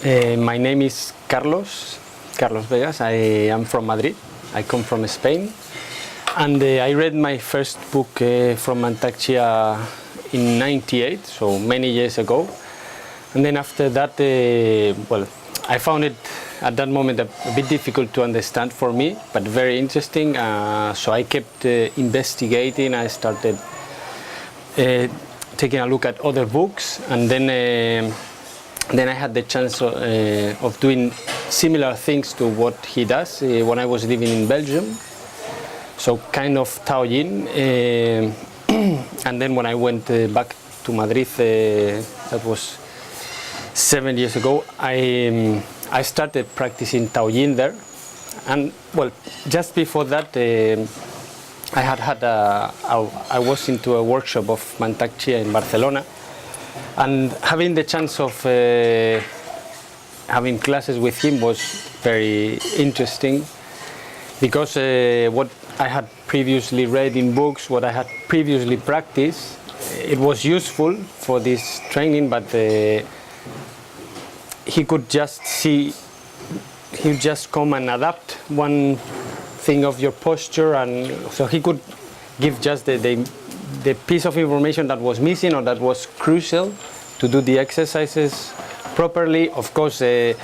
My name is Carlos Vegas. I am from Madrid. I come from Spain. And I read my first book from Mantak, Chia in '98, so many years ago. And then after that, I found it at that moment a bit difficult to understand for me, but very interesting. So I kept investigating. I started taking a look at other books, and then I had the chance of doing similar things to what he does when I was living in Belgium. So kind of Taoyin. And then when I went back to Madrid, that was 7 years ago, I started practicing Taoyin there. And well, just before that, I was into a workshop of Mantak Chia in Barcelona. And having the chance of having classes with him was very interesting, because what I had previously read in books, what I had previously practiced, it was useful for this training, but he could just see, he would just come and adapt one thing of your posture, and so he could give just the piece of information that was missing or that was crucial to do the exercises properly. Of course, the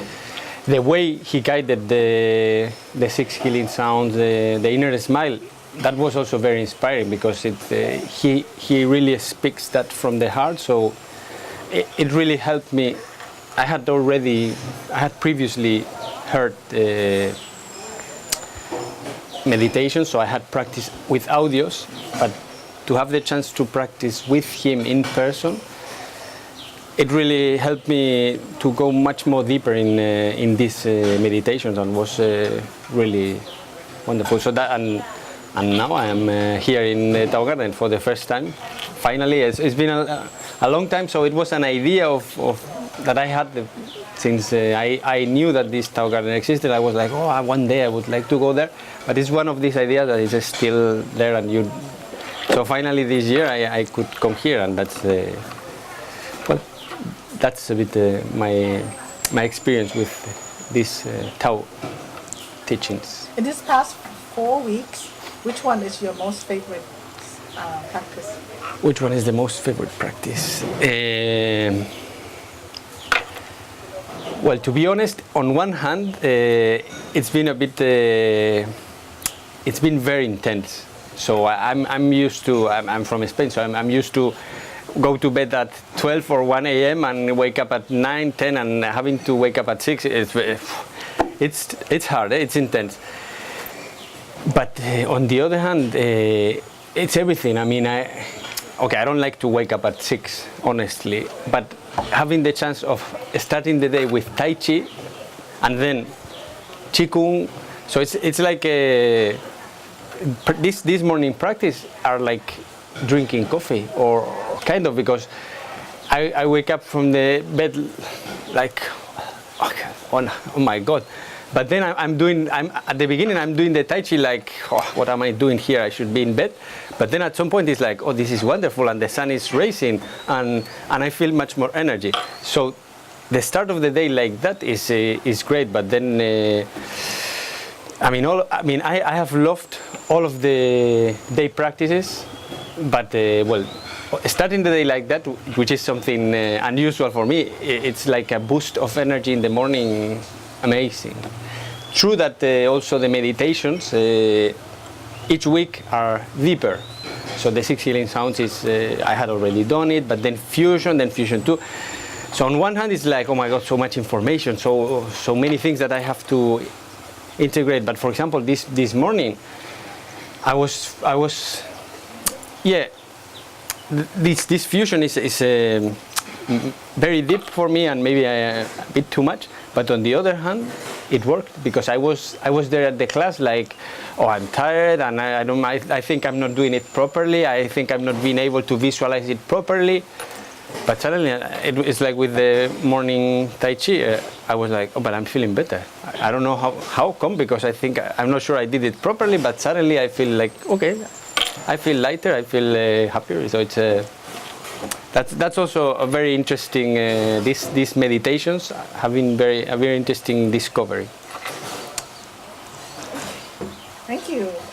way he guided the 6 healing sounds, the inner smile, that was also very inspiring, because he really speaks that from the heart. So it really helped me. I had previously heard meditation, so I had practiced with audios, but to have the chance to practice with him in person, it really helped me to go much more deeper in these meditations, and was really wonderful. So that, and now I am here in Tao Garden for the first time. Finally, it's been a long time, so it was an idea of that I had since I knew that this Tao Garden existed. I was like, oh, one day I would like to go there, but it's one of these ideas that is still there, and you. So finally this year I could come here, and that's that's a bit my experience with these Tao teachings. In this past 4 weeks, which one is your most favorite practice? Which one is the most favorite practice? Well, to be honest, on one hand, it's been a bit, it's been very intense. So I'm used to, I'm from Spain, so I'm used to go to bed at 12 or 1 a.m. and wake up at 9, 10, and having to wake up at 6, it's hard, it's intense. But on the other hand, it's everything. I mean, I don't like to wake up at 6, honestly, but having the chance of starting the day with Tai Chi and then Qigong, so it's like this morning practice are like drinking coffee, or kind of, because I wake up from the bed like, oh my God. But then I'm at the beginning I'm doing the Tai Chi like, oh, what am I doing here? I should be in bed. But then at some point it's like, oh, this is wonderful, and the sun is rising, and I feel much more energy. So the start of the day like that is great. But then I have loved all of the day practices, but starting the day like that, which is something unusual for me, it's like a boost of energy in the morning. Amazing. True that also the meditations each week are deeper. So the 6 healing sounds is I had already done it, but then fusion 2. So on one hand it's like, oh my God, so much information, so many things that I have to integrate. But for example, this morning I was this fusion is very deep for me, and maybe a bit too much. But on the other hand, it worked, because I was there at the class like, oh, I'm tired, and I think I'm not doing it properly. I think I'm not being able to visualize it properly. But suddenly, it's like with the morning Tai Chi, I was like, oh, but I'm feeling better. I don't know how come, because I'm not sure I did it properly, but suddenly I feel like, okay, I feel lighter, I feel happier. So That's also a very interesting. These meditations have been a very interesting discovery. Thank you.